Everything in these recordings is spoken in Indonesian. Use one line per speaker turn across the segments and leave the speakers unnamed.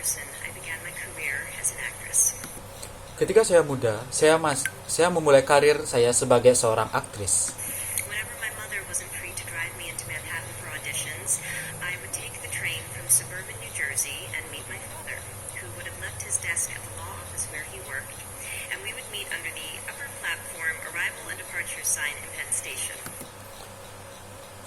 person, I began my career as an actress.
Ketika saya muda, saya memulai karir saya sebagai seorang aktris.
Whenever my mother wasn't free to drive me into Manhattan for auditions, I would take the train from suburban New Jersey and meet my father, who would have left his desk at the law office where he worked, and we would meet under the upper platform arrival and departure sign in Penn Station.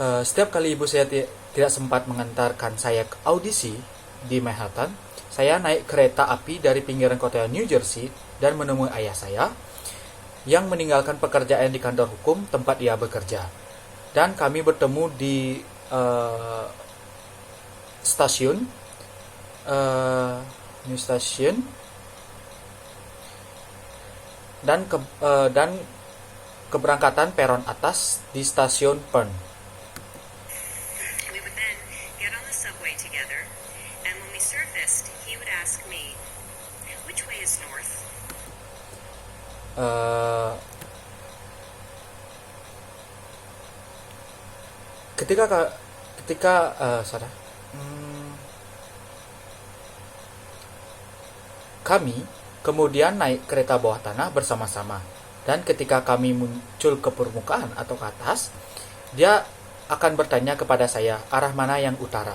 Setiap kali ibu saya tidak sempat mengantarkan saya ke audisi di Manhattan, saya naik kereta api dari pinggiran kota New Jersey dan menemui ayah saya yang meninggalkan pekerjaan di kantor hukum tempat ia bekerja. Dan kami bertemu di stasiun New Station dan keberangkatan peron atas di stasiun Penn.
We would then get on the subway together, and when we surfaced, he would ask me, "Which way is north?"
Kami kemudian naik kereta bawah tanah bersama-sama, dan ketika kami muncul ke permukaan atau ke atas, dia akan bertanya kepada saya arah mana yang utara.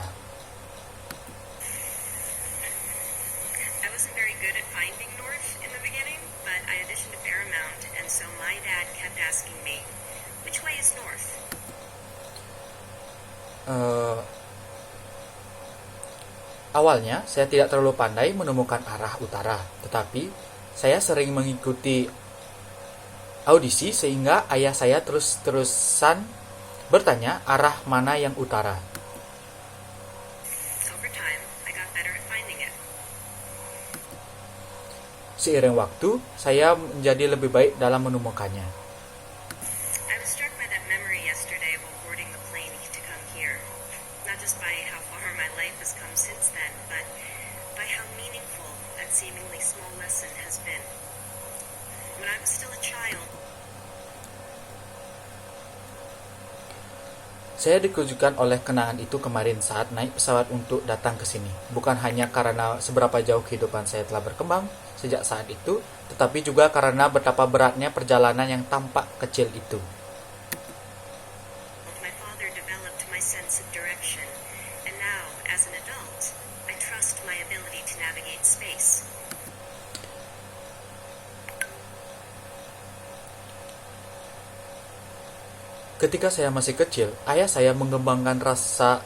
I wasn't very good at finding north in the beginning, but I auditioned a fair amount, and so my dad kept asking me, "Which way is north?"
Awalnya saya tidak terlalu pandai menemukan arah utara, tetapi saya sering mengikuti audisi sehingga ayah saya terus-terusan bertanya arah mana yang utara.
Over time, I got better at finding it.
Seiring waktu, saya menjadi lebih baik dalam menemukannya.
I was struck by that memory yesterday while boarding the plane to come here. Not just by how far my life has come since then, but by how meaningful that seemingly small lesson has been. When I was still a child,
Saya dikejutkan oleh kenangan itu kemarin saat naik pesawat untuk datang ke sini. Bukan hanya karena seberapa jauh kehidupan saya telah berkembang sejak saat itu, tetapi juga karena betapa beratnya perjalanan yang tampak kecil itu.
my father developed my sense of direction, and now, as an adult, I trust my ability to navigate space.
Ketika saya masih kecil, ayah saya mengembangkan rasa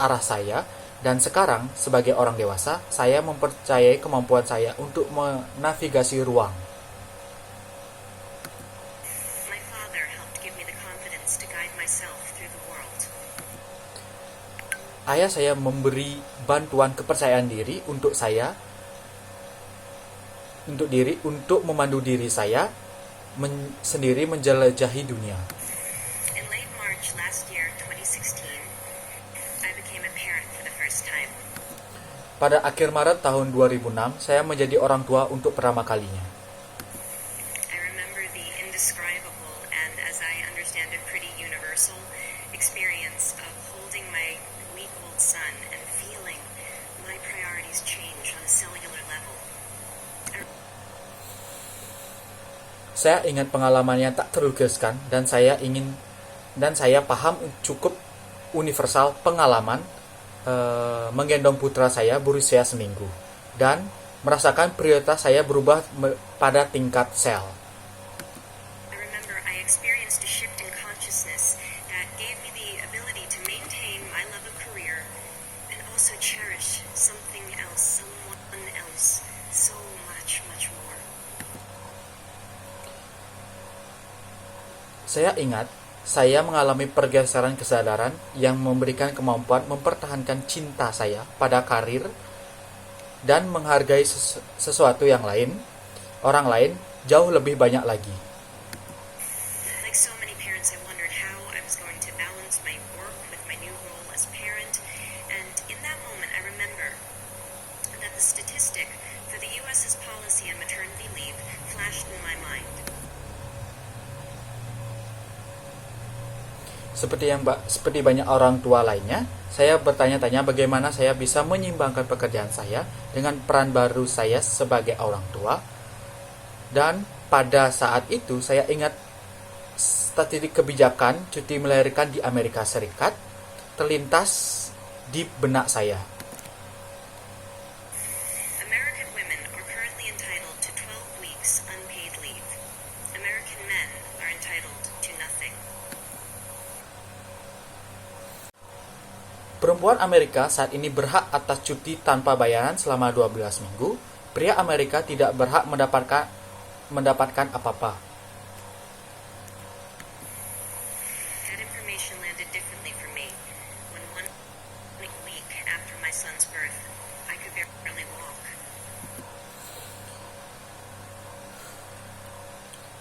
arah saya, dan sekarang sebagai orang dewasa, saya mempercayai kemampuan saya untuk menavigasi ruang.
My father helped give me the confidence to guide myself through the world.
Ayah saya memberi bantuan kepercayaan diri untuk memandu diri saya sendiri menjelajahi dunia.
In late March last year, 2016, I became a parent for the first time.
Pada akhir Maret tahun 2006, saya menjadi orang tua untuk pertama kalinya.
I remember the indescribable and, as I understand it, pretty universal experience of holding my week-old son and feeling my priorities change on a cellular level.
Saya ingat pengalamannya tak terlukiskan, dan saya paham cukup universal pengalaman menggendong putra saya berusia seminggu dan merasakan prioritas saya berubah pada tingkat sel.
I remember I experienced a shift in consciousness that gave me the ability to maintain my love of career and also cherish something else, someone else, so much, much more.
Saya ingat, saya mengalami pergeseran kesadaran yang memberikan kemampuan mempertahankan cinta saya pada karir dan menghargai sesuatu yang lain, orang lain, jauh lebih banyak lagi.
Like so many parents, I wondered how I was going to balance my work with my new role as parent, and in that moment I remember that the statistic for the U.S.'s policy on maternity leave flashed in my mind.
Seperti banyak orang tua lainnya, Saya bertanya-tanya bagaimana saya bisa menyeimbangkan pekerjaan saya dengan peran baru saya sebagai orang tua. Dan pada saat itu saya ingat statistik kebijakan cuti melahirkan di Amerika Serikat terlintas di benak saya.
American women are currently entitled to 12 weeks unpaid leave. American men are entitled to nothing.
Perempuan Amerika saat ini berhak atas cuti tanpa bayaran selama 12 minggu. Pria Amerika tidak berhak mendapatkan apa-apa.
That information landed differently for me. When one week after my son's birth, I could barely walk.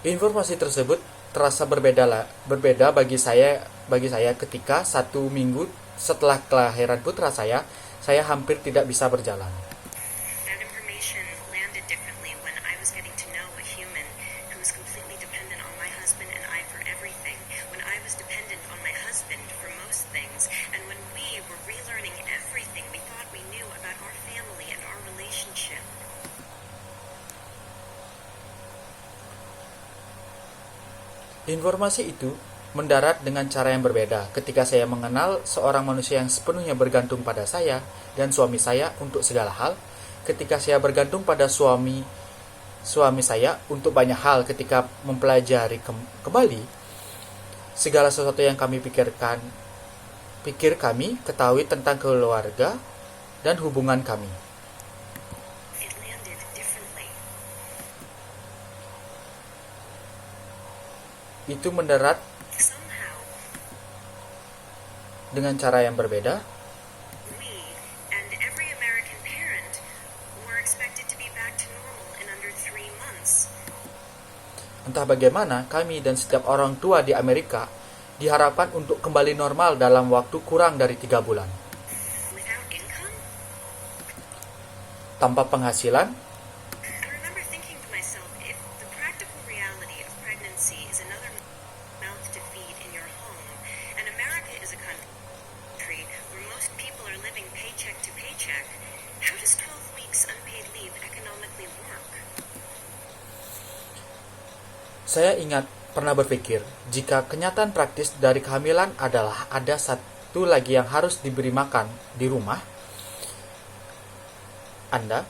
Informasi tersebut terasa berbeda bagi saya ketika 1 minggu setelah kelahiran putra saya hampir tidak bisa berjalan.
That information landed differently when I was getting to know a human who was completely dependent on my husband and I for everything, when I was dependent on my husband for most things, and when we were relearning everything we thought we knew about our family and our relationship.
Informasi itu mendarat dengan cara yang berbeda ketika saya mengenal seorang manusia yang sepenuhnya bergantung pada saya dan suami saya untuk segala hal, ketika saya bergantung pada suami saya untuk banyak hal, ketika mempelajari kembali segala sesuatu yang kami kami ketahui tentang keluarga dan hubungan kami.
It landed differently.
Itu mendarat
Somehow,
dengan cara yang berbeda.
we and every American parent were expected to be back to normal in under 3 months.
Entah bagaimana, kami dan setiap orang tua di Amerika diharapkan untuk kembali normal dalam waktu kurang dari 3 bulan.
Without income?
Tanpa penghasilan,
I remember thinking to myself, if the practical reality of pregnancy is another mouth to feed in your home, and America is a country where most people are living paycheck to paycheck, how does 12 weeks unpaid leave economically work?
saya ingat pernah berpikir, jika kenyataan praktis dari kehamilan adalah ada satu lagi yang harus diberi makan di rumah Anda,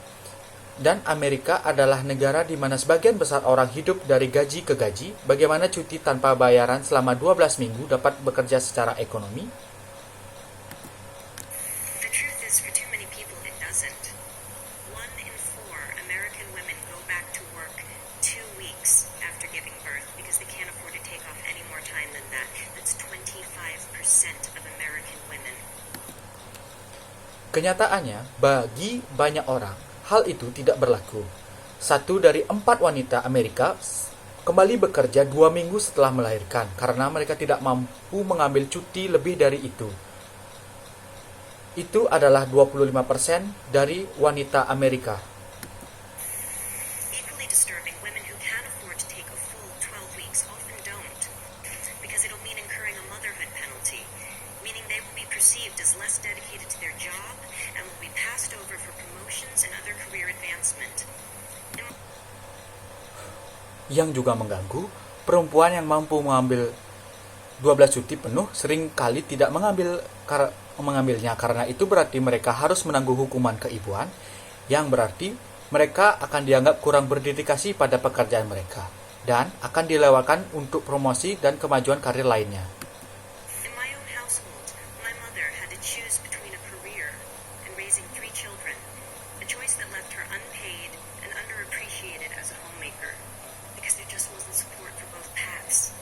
dan Amerika adalah negara di mana sebagian besar orang hidup dari gaji ke gaji, bagaimana cuti tanpa bayaran selama 12 minggu dapat bekerja secara ekonomi?
The truth is, for too many people, it doesn't. 1 in 4 American women go back to work 2 weeks after giving birth because they can't afford to take off any more time than that. That's 25% of American women.
Kenyataannya, bagi banyak orang, hal itu tidak berlaku. 1 dari 4 wanita Amerika kembali bekerja 2 minggu setelah melahirkan karena mereka tidak mampu mengambil cuti lebih dari itu. Itu adalah 25% dari wanita Amerika.
Equally disturbing, women who can afford to take a full 12 weeks often don't, because it'll mean incurring a motherhood penalty, meaning they will be perceived as less dedicated to their job and will be passed over for promotions and other career advancement.
Yang juga mengganggu, perempuan yang mampu mengambil 12 cuti penuh sering kali tidak mengambilnya karena itu berarti mereka harus menanggung hukuman keibuan, yang berarti mereka akan dianggap kurang berdedikasi pada pekerjaan mereka dan akan dilewatkan untuk promosi dan kemajuan karir lainnya.
In my own household, my mother had to choose between a career and raising 3 children, a choice that left her unpaid and underappreciated as a homemaker, because there just wasn't support for both paths.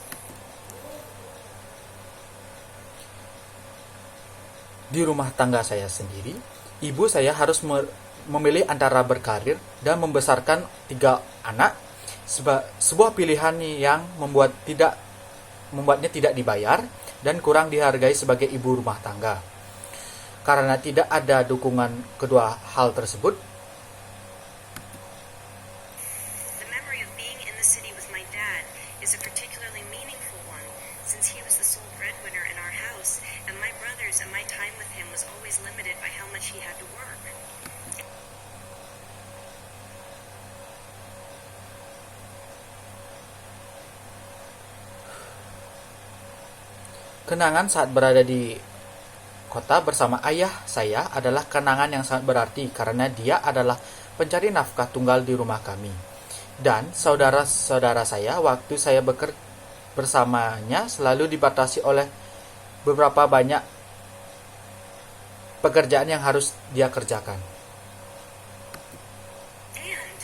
Di rumah tangga saya sendiri, ibu saya harus memilih antara berkarir dan membesarkan 3 anak, sebuah pilihan yang membuatnya tidak dibayar dan kurang dihargai sebagai ibu rumah tangga. Karena tidak ada dukungan kedua hal tersebut,
The memory of being in the city with my dad is a particularly meaningful one since he was the sole breadwinner in our house, and my brothers and my time with him was always limited by how much he had to work.
Kenangan saat berada di kota bersama ayah saya adalah kenangan yang sangat berarti karena dia adalah pencari nafkah tunggal di rumah kami. Dan saudara-saudara saya waktu saya bekerja bersamanya selalu dibatasi oleh beberapa banyak pekerjaan yang harus dia kerjakan.
And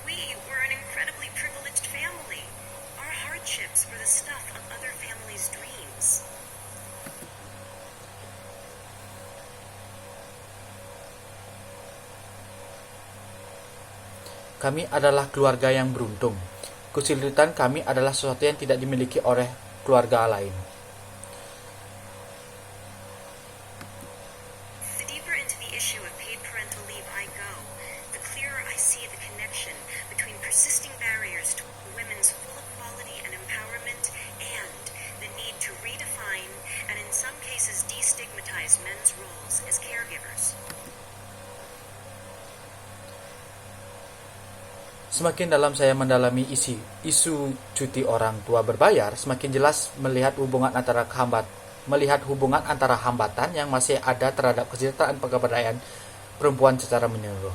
we were an incredibly privileged family. Our hardships were the stuff of other families' dreams.
Kami adalah keluarga yang beruntung. Kesulitan kami adalah sesuatu yang tidak dimiliki oleh keluarga lain.
The deeper into the issue of paid parental leave I go, the clearer I see the connection between persisting barriers to women's full equality and empowerment and the need to redefine and in some cases destigmatize men's roles as caregivers.
Semakin dalam saya mendalami isu cuti orang tua berbayar, semakin jelas melihat hubungan antara hambatan yang masih ada terhadap kesejahteraan pemberdayaan perempuan secara menyeluruh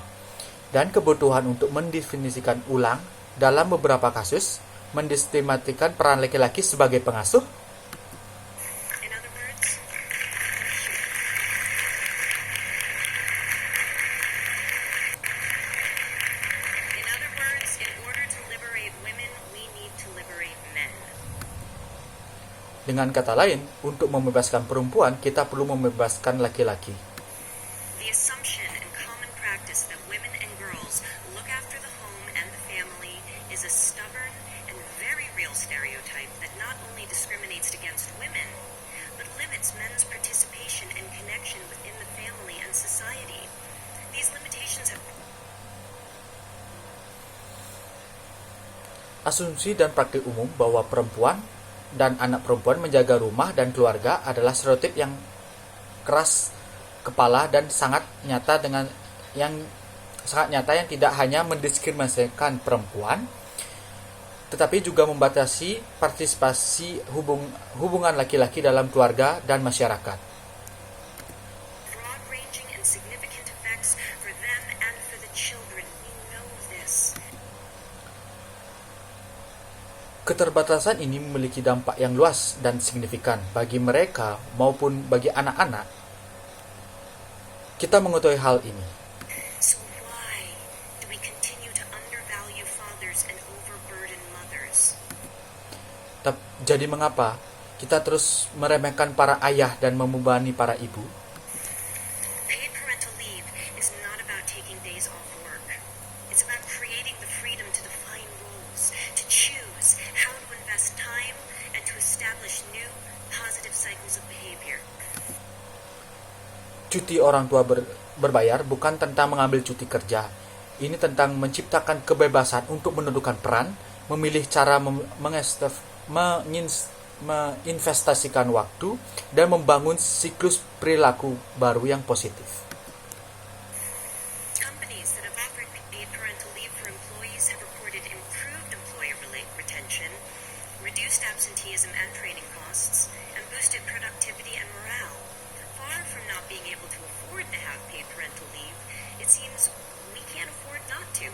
dan kebutuhan untuk mendefinisikan ulang dalam beberapa kasus mendestigmatikan peran laki-laki sebagai pengasuh. Dengan kata lain, untuk membebaskan perempuan, kita perlu membebaskan laki-laki.
The assumption and common practice that women and girls look after the home and the family is a stubborn and very real stereotype that not only discriminates against women, but limits men's participation and connection within the family and society. These limitations have
Asumsi dan praktik umum bahwa perempuan dan anak perempuan menjaga rumah dan keluarga adalah stereotip yang keras kepala dan sangat nyata yang tidak hanya mendiskriminasikan perempuan tetapi juga membatasi partisipasi hubungan laki-laki dalam keluarga dan masyarakat.
broad-ranging and significant effects for them and for the children. We know this.
Keterbatasan ini memiliki dampak yang luas dan signifikan bagi mereka maupun bagi anak-anak. Kita mengetahui hal ini.
So why do we continue to undervalue fathers and overburden mothers?
Jadi mengapa kita terus meremehkan para ayah dan membebani para ibu?
Paid parental leave is not about taking days off work. It's about creating the freedom to define roles, to choose how to invest time, and to establish new, positive cycles of behavior.
Cuti orang tua berbayar bukan tentang mengambil cuti kerja. Ini tentang menciptakan kebebasan untuk menentukan peran, memilih cara menginvestasikan waktu, dan membangun siklus perilaku baru yang positif.
Companies that have offered paid parental leave for employees have reported improved employee retention, reduced absenteeism and training costs, and boosted productivity and morale. Far from not being able to afford to have paid parental leave, it seems we can't afford not to.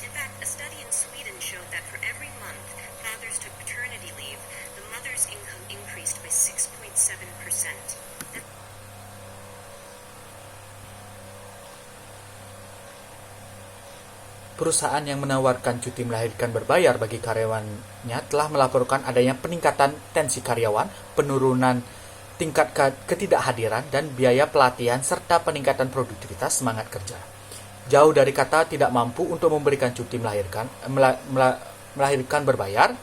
In fact, a study in Sweden showed that for every month fathers took paternity leave, the mother's income increased by 6.7%.
Perusahaan yang menawarkan cuti melahirkan berbayar bagi karyawannya telah melaporkan adanya peningkatan tensi karyawan, penurunan tingkat ketidakhadiran dan biaya pelatihan serta peningkatan produktivitas semangat kerja. Jauh dari kata tidak mampu untuk memberikan cuti melahirkan berbayar,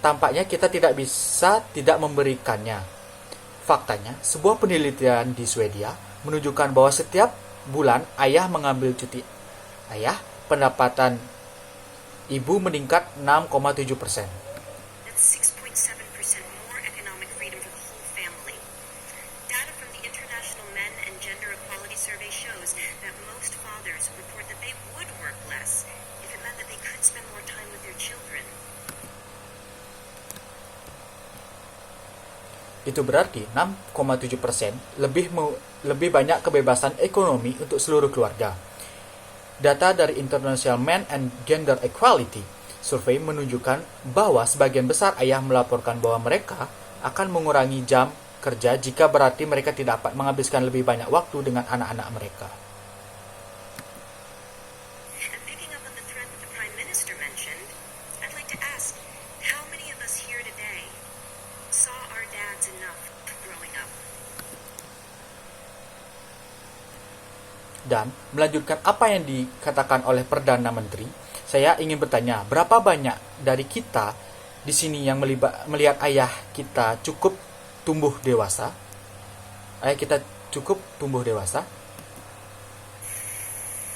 tampaknya kita tidak bisa tidak memberikannya. Faktanya, sebuah penelitian di Swedia menunjukkan bahwa setiap bulan ayah mengambil cuti pendapatan ibu meningkat 6,7%.
6.7% more economic freedom for the whole family. Data from the International Men and Gender Equality Survey shows that most fathers report that they would work less if it meant that they could spend more time with their children.
Itu berarti 6,7% lebih banyak kebebasan ekonomi untuk seluruh keluarga. Data dari International Men and Gender Equality Survey menunjukkan bahwa sebagian besar ayah melaporkan bahwa mereka akan mengurangi jam kerja jika berarti mereka tidak dapat menghabiskan lebih banyak waktu dengan anak-anak mereka.
And picking up on the thread that the Prime Minister mentioned, I'd like to ask, how many of us here today saw our dads enough growing up?
Dan melanjutkan apa yang dikatakan oleh Perdana Menteri, saya ingin bertanya, berapa banyak dari kita di sini yang melihat ayah kita cukup tumbuh dewasa? Ayah kita cukup tumbuh dewasa?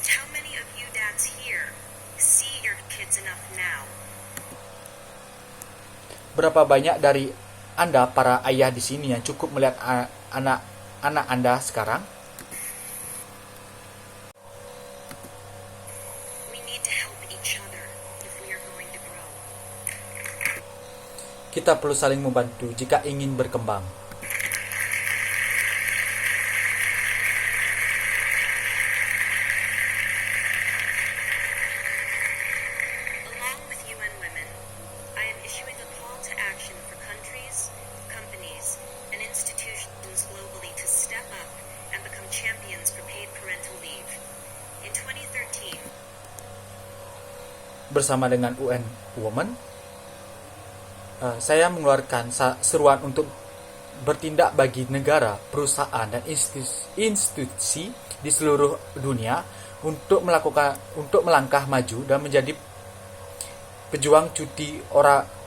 How many of you dads here see your kids enough now?
Berapa banyak dari Anda, para ayah di sini, yang cukup melihat anak-anak Anda sekarang?
We need to help each other if we are going to grow.
Kita perlu saling membantu jika ingin berkembang.
Along with UN Women, I am issuing a call to action for countries, companies, and institutions globally to step up and become champions for paid parental leave. In 2013,
Bersama dengan UN Women, saya mengeluarkan seruan untuk bertindak bagi negara, perusahaan, dan institusi di seluruh dunia untuk melangkah maju dan menjadi pejuang cuti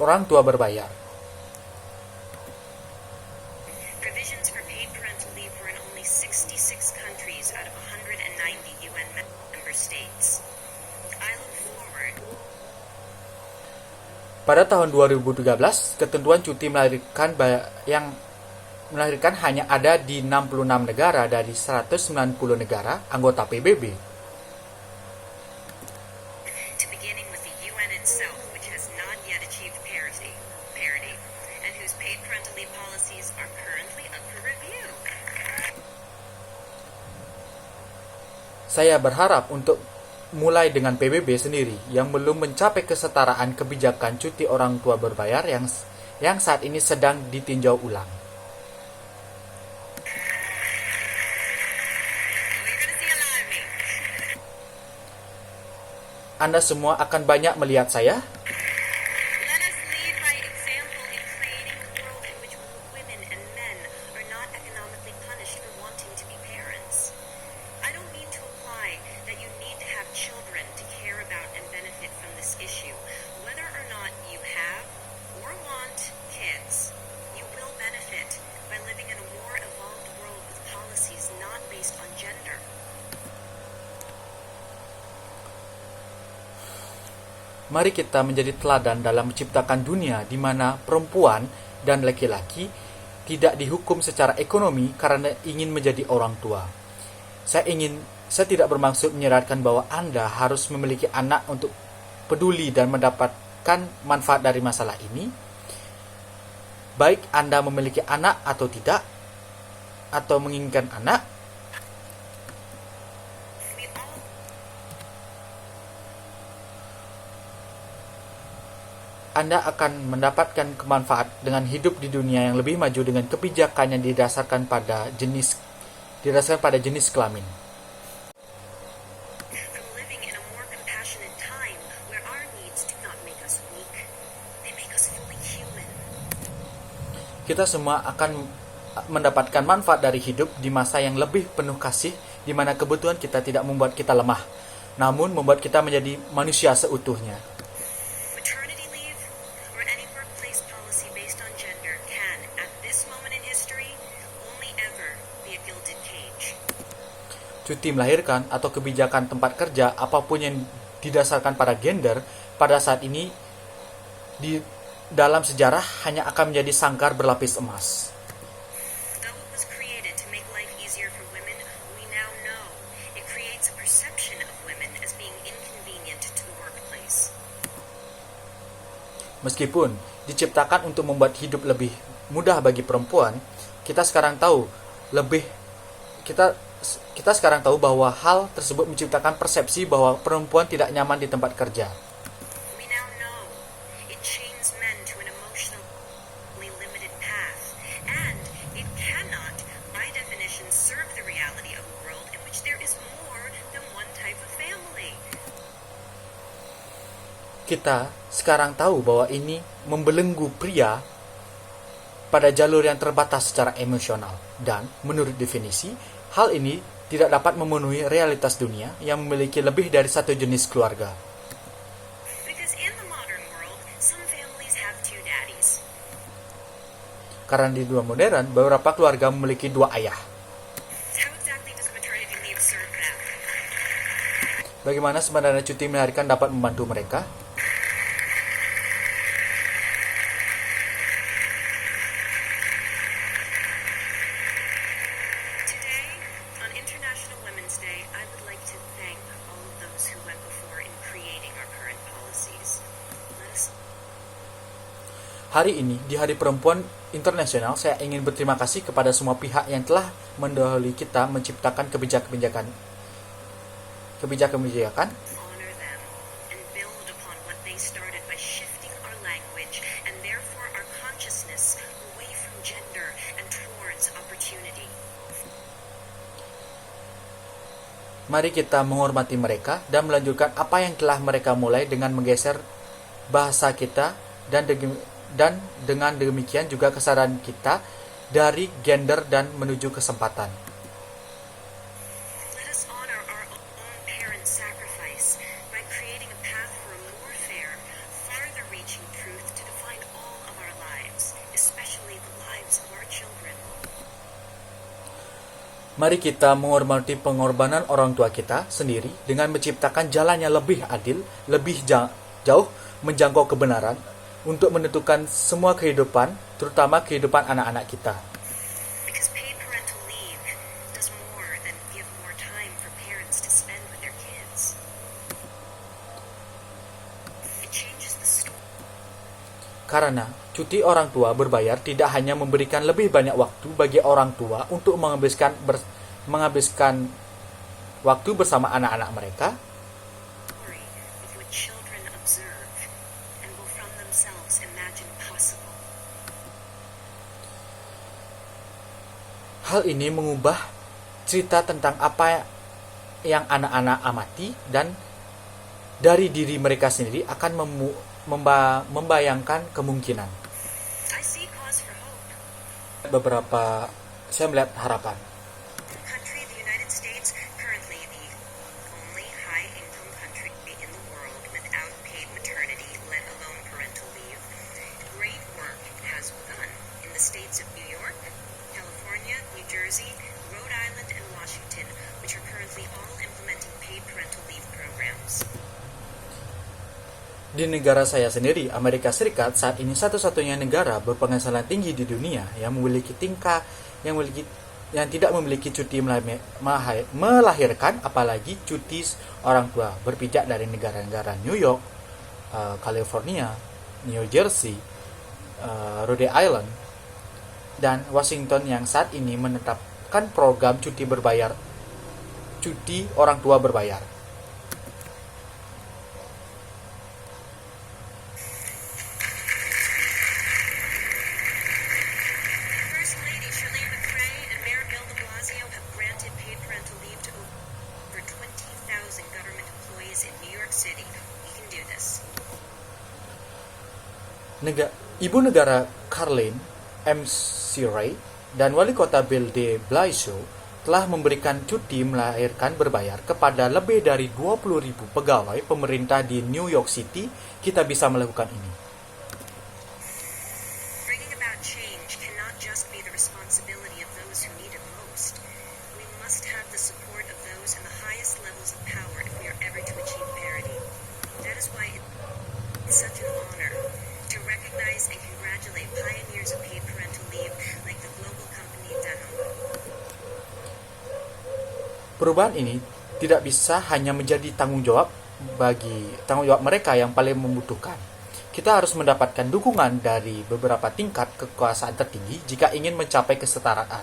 orang tua berbayar.
provisions for paid parental leave were in only 66 countries out of 190 UN member states. I look forward
Pada tahun 2013, ketentuan cuti melahirkan hanya ada di 66 negara dari 190 negara anggota PBB.
to beginning with the UN itself, which has not yet achieved parity, and whose paid parental leave policies are currently up for review.
Saya berharap untuk mulai dengan PBB sendiri yang belum mencapai kesetaraan kebijakan cuti orang tua berbayar yang saat ini sedang ditinjau ulang.
Well, you're gonna see a lot of me.
Anda semua akan banyak melihat saya.
Let us lead by example in creating a world in which women and men are not economically punished for wanting to be parents. I don't mean to imply that you need to have children to care about and benefit from this issue. Whether or not you have or want kids, you will benefit by living in a more evolved world with policies not based on gender.
Mari kita menjadi teladan dalam menciptakan dunia di mana perempuan dan laki-laki tidak dihukum secara ekonomi karena ingin menjadi orang tua. Saya tidak bermaksud menyeratkan bahwa Anda harus memiliki anak untuk peduli dan mendapatkan manfaat dari masalah ini. Baik Anda memiliki anak atau tidak, atau menginginkan anak,
We all
Anda akan mendapatkan kemanfaat dengan hidup di dunia yang lebih maju dengan kebijakan yang didasarkan pada jenis kelamin.
from living in a more compassionate time where our needs do not make us weak, they make us fully human.
Kita semua akan mendapatkan manfaat dari hidup di masa yang lebih penuh kasih, di mana kebutuhan kita tidak membuat kita lemah, namun membuat kita menjadi manusia seutuhnya.
Maternity leave or any workplace policy based on gender can, at this moment in history, only ever be a gilded cage.
Cuti melahirkan atau kebijakan tempat kerja apapun yang didasarkan pada gender pada saat ini dalam sejarah hanya akan menjadi sangkar berlapis emas.
Though it was created to make life easier for women, we now know it creates a perception of women as being inconvenient to the workplace.
Meskipun diciptakan untuk membuat hidup lebih mudah bagi perempuan, kita sekarang tahu bahwa hal tersebut menciptakan persepsi bahwa perempuan tidak nyaman di tempat kerja.
We now know it chains men to an emotionally limited path, and it cannot, by definition, serve the reality of a world in which there is more than one type of family.
Kita sekarang tahu bahwa ini membelenggu pria pada jalur yang terbatas secara emosional, dan menurut definisi, hal ini tidak dapat memenuhi realitas dunia yang memiliki lebih dari satu jenis keluarga.
Because in the modern world, some families have two daddies.
Karena di dunia modern, beberapa keluarga memiliki dua ayah.
How exactly does maternity leave serve that?
Bagaimana sebenarnya cuti melahirkan dapat membantu mereka?
Today, on International Women's Day, I would like to thank all of those who went before in creating our current policies. Let us
Hari ini, di Hari Perempuan Internasional, saya ingin berterima kasih kepada semua pihak yang telah mendahului kita menciptakan kebijakan
honor them and build upon what they started by shifting our language and therefore our consciousness away from gender and towards opportunity.
Mari kita menghormati mereka dan melanjutkan apa yang telah mereka mulai dengan menggeser bahasa kita dan dengan demikian juga kesadaran kita dari gender dan menuju kesempatan.
Let us honor our own parents' sacrifice by creating a path for a more fair, farther-reaching truth to define all of our lives, especially the lives of our children.
Mari kita menghormati pengorbanan orang tua kita sendiri dengan menciptakan jalan yang lebih adil, lebih jauh menjangkau kebenaran untuk menentukan semua kehidupan, terutama kehidupan anak-anak kita.
Because paid parental leave does more than give more time for parents to spend with their kids. It changes the story.
Karena cuti orang tua berbayar tidak hanya memberikan lebih banyak waktu bagi orang tua untuk menghabiskan waktu bersama anak-anak mereka,
Of what children observe and will from themselves imagine possible.
hal ini mengubah cerita tentang apa yang anak-anak amati dan dari diri mereka sendiri akan membayangkan kemungkinan.
I see cause for hope.
Saya melihat harapan.
The country, the United States, currently the only high-income country in the world without paid maternity, let alone parental leave. Great work has begun in the states of New York, California, New Jersey, Rhode Island, and Washington, which are currently all implementing paid parental leave programs.
Di negara saya sendiri, Amerika Serikat, saat ini satu-satunya negara berpenghasilan tinggi di dunia yang tidak memiliki cuti melahirkan, apalagi cuti orang tua, berpijak dari negara-negara New York, California, New Jersey, Rhode Island, dan Washington yang saat ini menetapkan program cuti orang tua berbayar.
First Lady Shirley McRae and Mayor Bill de Blasio have granted paid parental leave to over 20,000 government employees in New York City. We can do this.
Ibu negara Caroline McRae dan wali kota Bill de Blasio telah memberikan cuti melahirkan berbayar kepada lebih dari 20.000 pegawai pemerintah di New York City. Kita bisa melakukan ini.
Bringing about change cannot just be the responsibility of those who need it most. We must have the support of those in the highest levels of power if we are ever to achieve parity. That is why it's such an honor to recognize recognize and congratulate pioneers of paid parental leave like the global company Danone.
Perubahan ini tidak bisa hanya menjadi tanggung jawab mereka yang paling membutuhkan. Kita harus mendapatkan dukungan dari beberapa tingkat kekuasaan tertinggi jika ingin mencapai kesetaraan.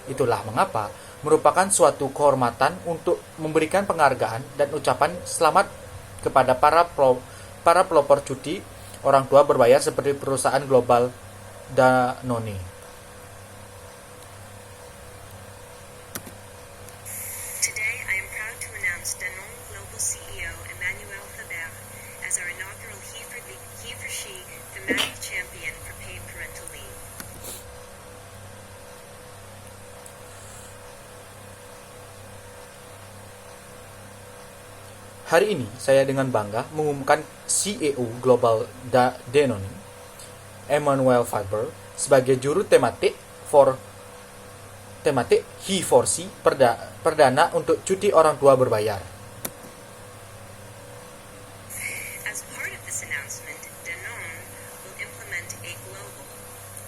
Itulah mengapa merupakan suatu kehormatan untuk memberikan penghargaan dan ucapan selamat kepada para pelopor cuti orang tua berbayar seperti perusahaan global Danone.
Today, I am proud to announce Danone Global CEO Emmanuel Faber as our inaugural he-for-she thematic champion for paid parental leave.
Hari ini saya dengan bangga mengumumkan CEO Global Danone, Emmanuel Faber, sebagai juru tematik He4C perdana untuk cuti orang tua berbayar.
As part of this announcement, Danone will implement a global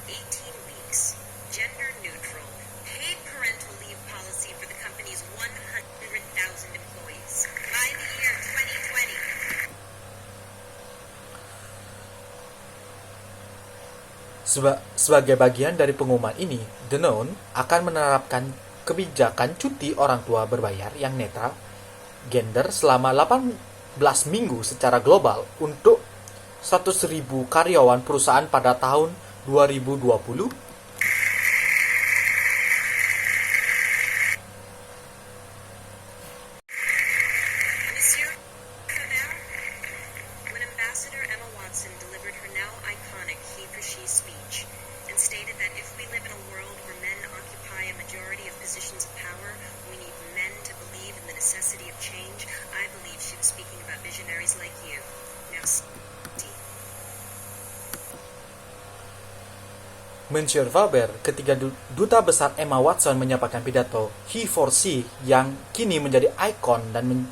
18 weeks, gender-neutral, paid parental leave policy for the company's 100,000 employees by the year 2020.
Sebagai bagian dari pengumuman ini, Danone akan menerapkan kebijakan cuti orang tua berbayar yang netral gender selama 18 minggu secara global untuk 100.000 karyawan perusahaan pada tahun 2020.
Monsieur Faber, when Ambassador Emma Watson delivered her now iconic he-for-she speech and stated that if we live in a world where men occupy a majority of positions of power, we need men to believe in the necessity of change, I believe she was speaking about visionaries like you. Now,
Monsieur Faber, ketika Duta Besar Emma Watson menyampaikan pidato He4C yang kini menjadi ikon dan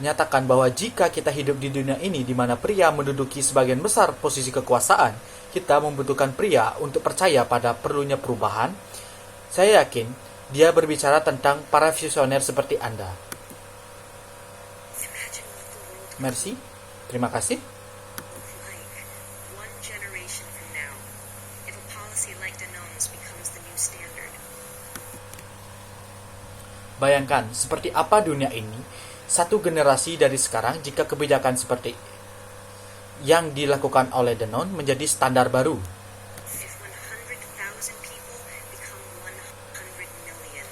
menyatakan bahwa jika kita hidup di dunia ini di mana pria menduduki sebagian besar posisi kekuasaan, kita membutuhkan pria untuk percaya pada perlunya perubahan. Saya yakin dia berbicara tentang para visioner seperti Anda.
imagine what the world
Merci, terima kasih.
look like one generation from now if a policy like Danone's becomes the new standard.
Bayangkan seperti apa dunia ini satu generasi dari sekarang jika kebijakan seperti yang dilakukan oleh Danone menjadi standar baru.
If 100,000 people become 100 million,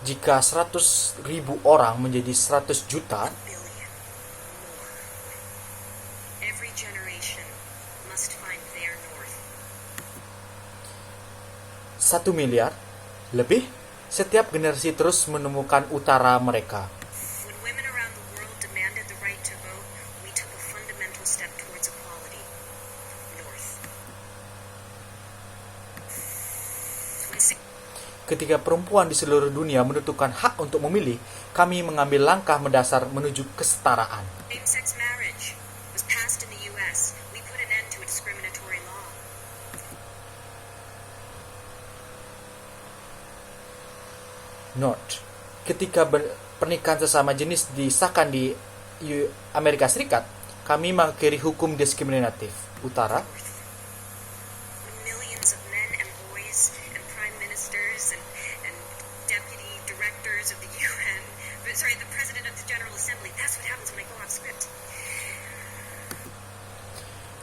Jika 100.000 orang menjadi 100 juta,
billion, more. Every generation must find their north.
1 miliar lebih, setiap generasi terus menemukan utara mereka.
When women around the world demanded the right to vote, we took a fundamental step towards equality. North. When
Ketika perempuan di seluruh dunia menentukan hak untuk memilih, kami mengambil langkah mendasar menuju kesetaraan.
same-sex marriage was passed in the U.S., we put an end to a discriminatory law.
Note, ketika pernikahan sesama jenis disahkan di Amerika Serikat, kami mengakhiri hukum diskriminatif. Utara,
When millions of men and boys and prime ministers and deputy directors of the UN, the president of the General Assembly, that's what happens when I go off script.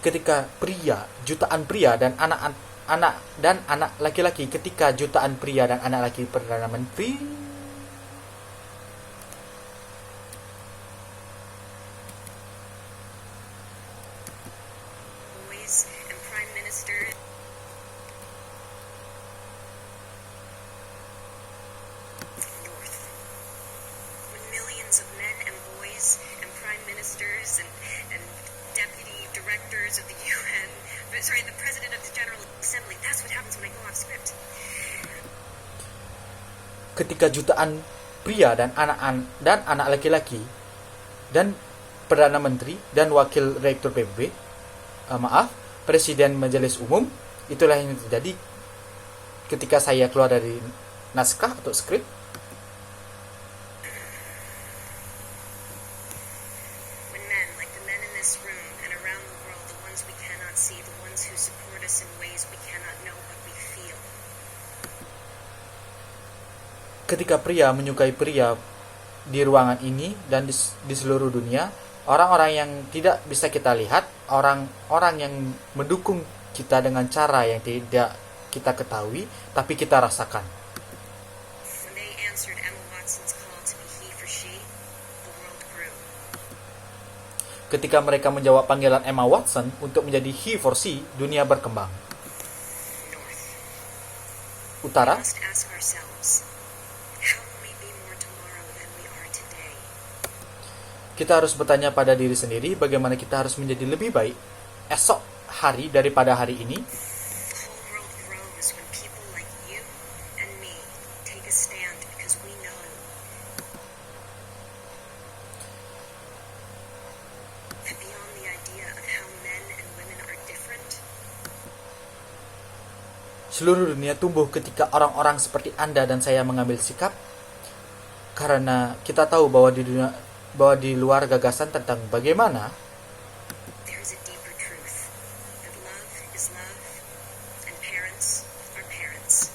ketika jutaan pria dan anak laki-laki, ketika jutaan pria dan anak laki Perdana Menteri
Boys and prime ministers. North. When millions of men and boys and prime ministers and deputy directors of the UN, the president of the General Assembly, that's what happens when I go off script.
ketika jutaan pria dan anak laki-laki dan Perdana Menteri dan Wakil Rektor PBB presiden majelis umum. Itulah yang terjadi ketika saya keluar dari naskah atau skrip.
When men, like the men in this room and around the world, the ones we cannot see, the ones who support us in ways we cannot know but we feel.
Ketika pria menyukai pria di ruangan ini dan di seluruh dunia, orang-orang yang tidak bisa kita lihat, orang-orang yang mendukung kita dengan cara yang tidak kita ketahui, tapi kita rasakan.
When they answered Emma Watson's call to be he for she, the world grew.
Ketika mereka menjawab panggilan Emma Watson untuk menjadi he for she, dunia berkembang.
North. We
Utara,
must ask ourselves, how will we be more tomorrow than we are today?
kita harus bertanya pada diri sendiri bagaimana kita harus menjadi lebih baik esok hari daripada hari ini.
The whole world grows when people like you and me take a stand because we know that beyond the idea of how men and women are different,
Seluruh dunia tumbuh ketika orang-orang seperti Anda dan saya mengambil sikap, karena kita tahu bahwa di luar gagasan tentang bagaimana
there is a deeper truth that love is love and parents are parents.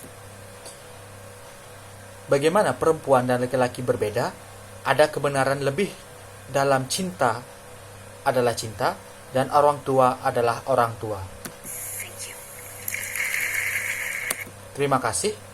bagaimana perempuan dan laki-laki berbeda, ada kebenaran lebih dalam cinta adalah cinta dan orang tua adalah orang tua.
Thank you.
Terima kasih.